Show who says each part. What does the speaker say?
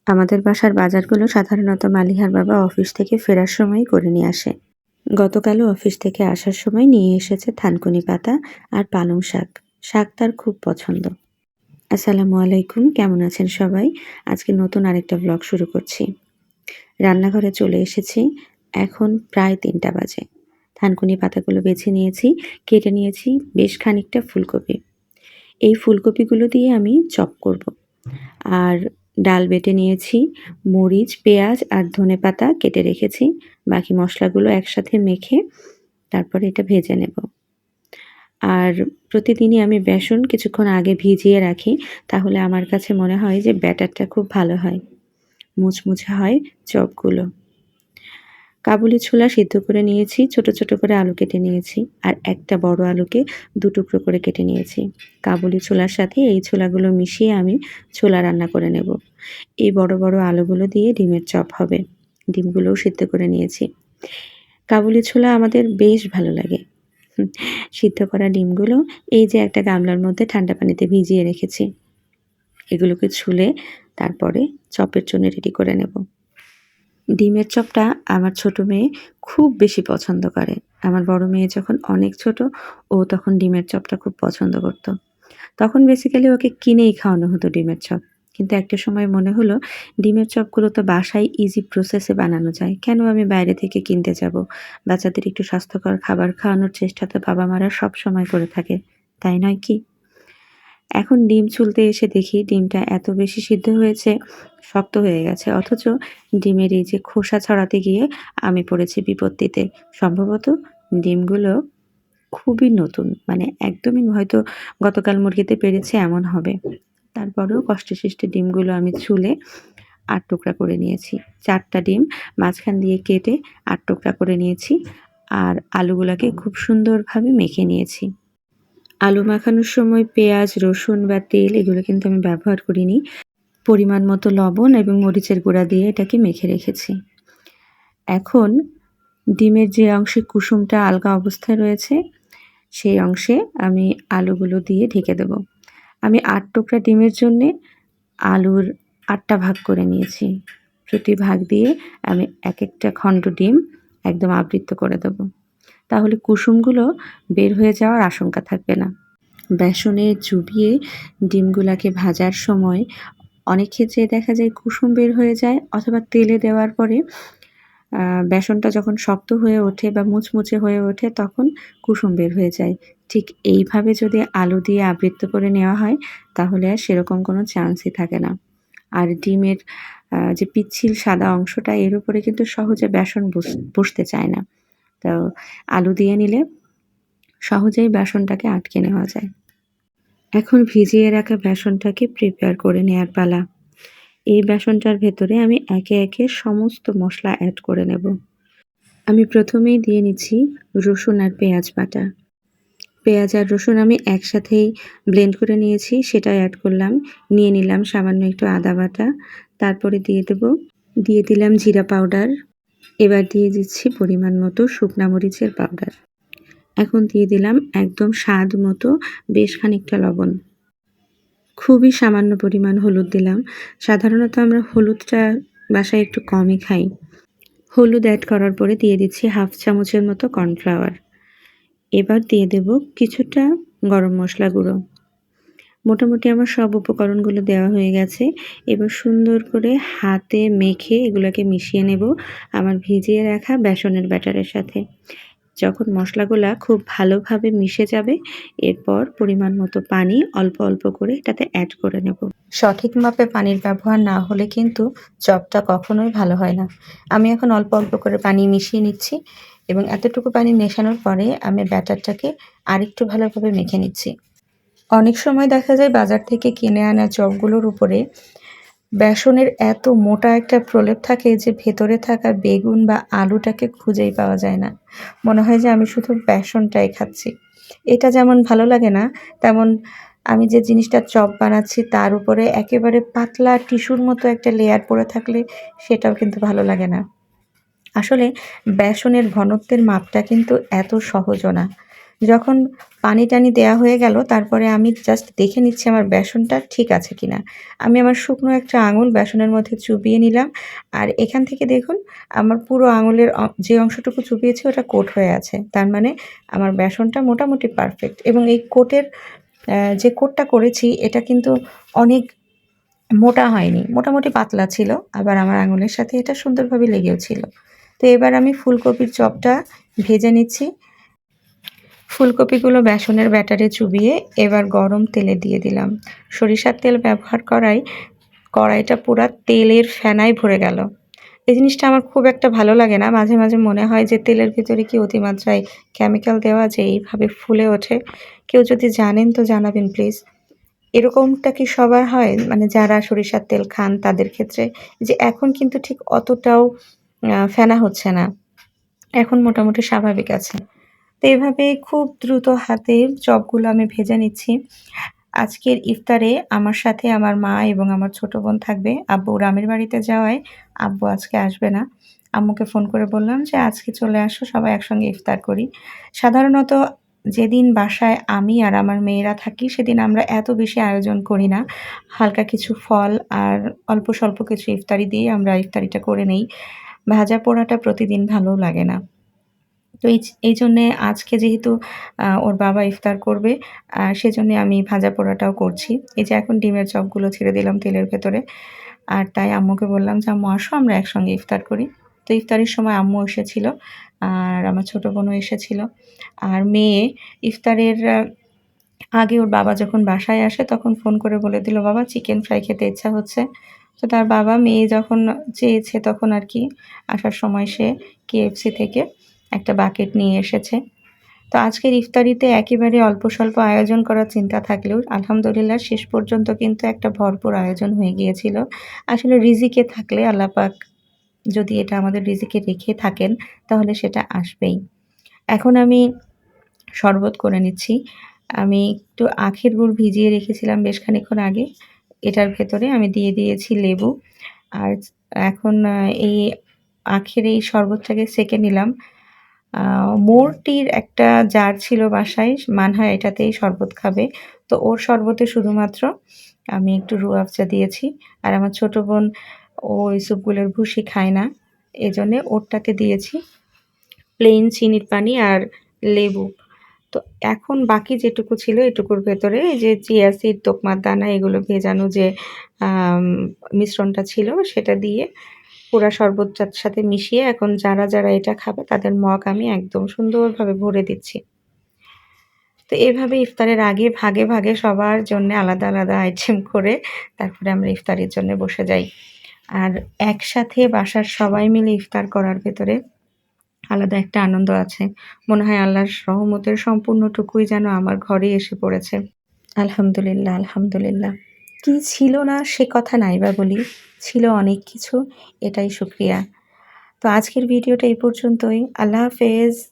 Speaker 1: আমাদের বাসার বাজারগুলো সাধারণত মালিহার বাবা অফিস থেকে ফেরার সময়ই করে নিয়ে আসে। গতকালও অফিস থেকে আসার সময় নিয়ে এসেছে থানকুনি পাতা আর পালং শাক। শাক তার খুব পছন্দ। আসসালামু আলাইকুম, কেমন আছেন সবাই? আজকে নতুন আরেকটা ব্লগ শুরু করছি। রান্নাঘরে চলে এসেছি। এখন প্রায় ৩টা বাজে। থানকুনি পাতাগুলো বেছে নিয়েছি, কেটে নিয়েছি বেশ খানিকটা ফুলকপি। এই ফুলকপিগুলো দিয়ে আমি চপ করব। আর ডাল বেটে নিয়েছি, মরিচ, পেঁয়াজ আর ধনেপাতা কেটে রেখেছি। বাকি মশলাগুলো একসাথে মেখে তারপরে এটা ভেজে নেব। আর প্রতিদিনই আমি বেসন কিছুক্ষণ আগে ভিজিয়ে রাখি, তাহলে আমার কাছে মনে হয় যে ব্যাটারটা খুব ভালো হয়, মুচমুচে হয় চপগুলো। কাবুলি ছোলা সিদ্ধ করে নিয়েছি, ছোট ছোট করে আলু কেটে নিয়েছি আর একটা বড় আলুকে ২ টুকরো করে কেটে নিয়েছি। কাবুলি ছোলার সাথে এই ছোলাগুলো মিশিয়ে আমি ছোলা রান্না করে নেব। এই বড় বড় আলুগুলো দিয়ে ডিমের চপ হবে। ডিমগুলোও সিদ্ধ করে নিয়েছি। কাবুলি ছোলা আমাদের বেশ ভালো লাগে। সিদ্ধ করা ডিমগুলো এই যে একটা গামলার মধ্যে ঠান্ডা পানিতে ভিজিয়ে রেখেছি। এগুলোকে ছুলে তারপরে চপের জন্য রেডি করে নেব। ডিমের চপটা আমার ছোট মেয়ে খুব বেশি পছন্দ করে। আমার বড় মেয়ে যখন অনেক ছোট, ও তখন ডিমের চপটা খুব পছন্দ করত। তখন বেসিক্যালি ওকে কিনেই খাওয়ানো হতো ডিমের চপ। কিন্তু একটা সময় মনে হলো ডিমের চপগুলো তো বাসায় ইজি প্রসেসে বানানো যায়। কেন আমি বাইরে থেকে কিনতে যাব? বাচ্চাদের একটু স্বাস্থ্যকর খাবার খাওয়ানোর চেষ্টা তো বাবা-মারা সবসময় করে থাকে। তাই নয় কি? এখন ডিম ছুলতে এসে দেখি ডিমটা এত বেশি সিদ্ধ হয়েছে, শক্ত হয়ে গেছে। অথচ ডিমের এই যে খোসা ছাড়াতে গিয়ে আমি পড়েছি বিপত্তিতে। সম্ভবত ডিমগুলো খুবই নতুন। মানে একদমই হয়তো গতকাল মুরগিতে পেড়েছে এমন হবে। তারপরেও কষ্টে সৃষ্টে ডিমগুলো আমি ছুলে ৮ টুকরা করে নিয়েছি। ৪ টা ডিম মাঝখান দিয়ে কেটে ৮ টুকরা করে নিয়েছি। আর আলুগুলাকে খুব সুন্দরভাবে মেখে নিয়েছি। আলু মাখানোর সময় পেঁয়াজ, রসুন বা তেল এগুলো কিন্তু আমি ব্যবহার করিনি। পরিমাণ মতো লবণ এবং মরিচের গুঁড়া দিয়ে এটাকে মেখে রেখেছি। এখন ডিমের যে অংশে কুসুমটা আলগা অবস্থায় রয়েছে, সেই অংশে আমি আলুগুলো দিয়ে ঢেকে দেব। আমি ৮ টুকরা ডিমের জন্যে আলুর ৮ টা ভাগ করে নিয়েছি। প্রতি ভাগ দিয়ে আমি একেকটা খণ্ড ডিম একদম আবৃত করে দেব। তাহলে কুসুমগুলো বের হয়ে যাওয়ার আশঙ্কা থাকবে না। বেসনে চুবিয়ে ডিমগুলাকে ভাজার সময় অনেক ক্ষেত্রে দেখা যায় কুসুম বের হয়ে যায়, অথবা তেলে দেওয়ার পরে বেসনটা যখন শক্ত হয়ে ওঠে বা মুচমুচে হয়ে ওঠে তখন কুসুম বের হয়ে যায়। ঠিক এইভাবে যদি আলু দিয়ে আবৃত করে নেওয়া হয় তাহলে আর সেরকম কোনো চান্সই থাকে না। আর ডিমের যে পিচ্ছিল সাদা অংশটা এর উপরে কিন্তু সহজে বেসন বসতে চায় না। তো আলু দিয়ে নিলে সহজেই বেসনটাকে আটকে নেওয়া যায়। এখন ভিজিয়ে রাখা বেসনটাকে প্রিপেয়ার করে নেয়ার পালা। এই বেসনটার ভেতরে আমি একে একে সমস্ত মশলা অ্যাড করে নেব। আমি প্রথমেই দিয়ে নিচ্ছি রসুন আর পেঁয়াজ বাটা। পেঁয়াজ আর রসুন আমি একসাথেই ব্লেন্ড করে নিয়েছি, সেটাই অ্যাড করলাম। নিয়ে নিলাম সামান্য একটু আদা বাটা। তারপরে দিয়ে দিলাম জিরা পাউডার। এবার দিয়ে দিচ্ছি পরিমাণ মতো শুকনা মরিচের পাউডার। এখন দিয়ে দিলাম একদম স্বাদ মতো বেশ খানিকটা লবণ। খুবই সামান্য পরিমাণ হলুদ দিলাম। সাধারণত আমরা হলুদটা বাসায় একটু কমই খাই। হলুদ অ্যাড করার পরে দিয়ে দিচ্ছি 1/2 চামচের মতো কর্নফ্লাওয়ার। এবার দিয়ে দেব কিছুটা গরম মশলা গুঁড়ো। মোটামুটি আমার সব উপকরণগুলো দেওয়া হয়ে গেছে। এবার সুন্দর করে হাতে মেখে এগুলোকে মিশিয়ে নেব আমার ভিজিয়ে রাখা বেসনের ব্যাটারের সাথে। যখন মশলাগুলা খুব ভালোভাবে মিশে যাবে, এরপর পরিমাণ মতো পানি অল্প অল্প করে এটাতে অ্যাড করে নেব। সঠিক মাপে পানির ব্যবহার না হলে কিন্তু চপটা কখনোই ভালো হয় না। আমি এখন অল্প অল্প করে পানি মিশিয়ে নিচ্ছি এবং এতটুকু পানি মেশানোর পরে আমি ব্যাটারটাকে আরেকটু ভালোভাবে মেখে নিচ্ছি। অনেক সময় দেখা যায় বাজার থেকে কিনে আনা চপগুলোর উপরে বেসনের এত মোটা একটা প্রলেপ থাকে যে ভেতরে থাকা বেগুন বা আলুটাকে খুঁজেই পাওয়া যায় না। মনে হয় যে আমি শুধু বেসনটাই খাচ্ছি। এটা যেমন ভালো লাগে না, তেমন আমি যে জিনিসটা চপ বানাচ্ছি তার উপরে একেবারে পাতলা টিস্যুর মতো একটা লেয়ার পড়ে থাকলে সেটাও কিন্তু ভালো লাগে না। আসলে বেসনের ঘনত্বের মাপটা কিন্তু এত সহজও না। যখন পানি টানি দেয়া হয়ে গেল তারপরে আমি জাস্ট দেখে নিচ্ছি আমার বেসনটা ঠিক আছে কিনা। আমি আমার শুকনো একটা আঙুল বেসনের মধ্যে চুবিয়ে নিলাম। আর এখান থেকে দেখুন আমার পুরো আঙুলের যে অংশটুকু চুবিয়েছি ওটা কোট হয়ে আছে। তার মানে আমার বেসনটা মোটামুটি পারফেক্ট এবং এই কোটের যে কোটটা করেছি এটা কিন্তু অনেক মোটা হয়নি, মোটামুটি পাতলা ছিল। আবার আমার আঙুলের সাথে এটা সুন্দরভাবে লেগেও ছিল। তো এবার আমি ফুলকপির চপটা ভেজে নিচ্ছি। ফুলকপিগুলো বেসনের ব্যাটারে চুবিয়ে এবার গরম তেলে দিয়ে দিলাম। সরিষার তেল ব্যবহার করায় কড়াইটা পুরা তেলের ফেনায় ভরে গেল। এই জিনিসটা আমার খুব একটা ভালো লাগে না। মাঝে মাঝে মনে হয় যে তেলের ভিতরে কি অতিমাত্রায় কেমিক্যাল দেওয়া যে এইভাবে ফুলে ওঠে। কেউ যদি জানেন তো জানাবেন প্লিজ। এরকমটা কি সবার হয়? মানে যারা সরিষার তেল খান তাদের ক্ষেত্রে? যে এখন কিন্তু ঠিক অতটাও ফেনা হচ্ছে না। এখন মোটামুটি স্বাভাবিক আছে। তো এভাবে খুব দ্রুত হাতে চপগুলো আমি ভেজে নিচ্ছি। আজকের ইফতারে আমার সাথে আমার মা এবং আমার ছোট বোন থাকবে। আব্বু গ্রামের বাড়িতে যাওয়ায় আব্বু আজকে আসবে না। আম্মুকে ফোন করে বললাম যে, "আজকে চলে আসো, সবাই একসঙ্গে ইফতার করি।" সাধারণত যেদিন বাসায় আমি আর আমার মেয়েরা থাকি সেদিন আমরা এত বেশি আয়োজন করি না। হালকা কিছু ফল আর অল্প স্বল্প কিছু ইফতারি দিয়ে আমরা ইফতারিটা করে নেই। ভাজা পোড়াটা প্রতিদিন ভালোও লাগে না। তো এইজন্যে আজকে যেহেতু ওর বাবা ইফতার করবে, সেজন্যে আমি ভাজা পোড়াটাও করছি। এই যে এখন ডিমের চপগুলো ছেড়ে দিলাম তেলের ভেতরে। আর তাই আম্মুকে বললাম যে, "আম্মু আসো আমরা একসঙ্গে ইফতার করি।" তো ইফতারির সময় আম্মু এসেছিল আর আমার ছোট বোনও এসেছিল। আর মেয়ে ইফতারের আগে ওর বাবা যখন বাসায় আসে তখন ফোন করে বলে দিল, "বাবা চিকেন ফ্রাই খেতে ইচ্ছা হচ্ছে।" তো তার বাবা মেয়ে যখন চেয়েছে তখন আর কি আসার সময় সে KFC থেকে একটা বাকেট নিয়ে এসেছে। তো আজকের ইফতারিতে একেবারে অল্প স্বল্প আয়োজন করার চিন্তা থাকলেও আলহামদুলিল্লাহ শেষ পর্যন্ত কিন্তু একটা ভরপুর আয়োজন হয়ে গিয়েছিল। আসলে রিজিকে থাকলে আল্লাহ পাক যদি এটা আমাদের রিজিকে রেখে থাকেন তাহলে সেটা আসবেই। এখন আমি শরবত করে নিচ্ছি। আমি একটু আখের গুড় ভিজিয়ে রেখেছিলাম বেশ খানিকক্ষণ আগে। এটার ভেতরে আমি দিয়ে দিয়েছি লেবু। আর এখন এই আখের এই শরবতটাকে সেঁকে নিলাম। মোরটির একটা জার ছিল বাসায়, মানহা এটাতেই শরবত খাবে। তো ওর শরবতে শুধুমাত্র আমি একটু রুহ আফজা দিয়েছি। আর আমার ছোট বোন ও ইসুপগুলের ভুসি খায় না। এজন্যে ওরটাতে দিয়েছি প্লেন চিনির পানি আর লেবু। তো এখন বাকি যেটুকু ছিল এটুকুর ভেতরে এই যে চিয়া সিড, তোকমার দানা এগুলো ভেজানো যে আম মিশ্রণটা ছিল সেটা দিয়ে পুরা শরবতটার সাথে মিশিয়ে এখন যারা এটা খাবে তাদের মগ আমি একদম সুন্দরভাবে ভরে দিচ্ছি। তো এভাবে ইফতারের আগে ভাগে সবার জন্যে আলাদা আইটেম করে তারপরে আমরা ইফতারির জন্য বসে যাই। আর একসাথে বাসার সবাই মিলে ইফতার করার ভেতরে আলাদা একটা আনন্দ আছে। মনে হয় আল্লাহর রহমতের সম্পূর্ণটুকুই যেন আমার ঘরেই এসে পড়েছে। আলহামদুলিল্লাহ। কি ছিল না সে কথা নাই বা বলি, ছিল অনেক কিছু, এটাই শুকরিয়া। তো আজকের ভিডিওটা এই পর্যন্তই। আল্লাহ হাফেজ।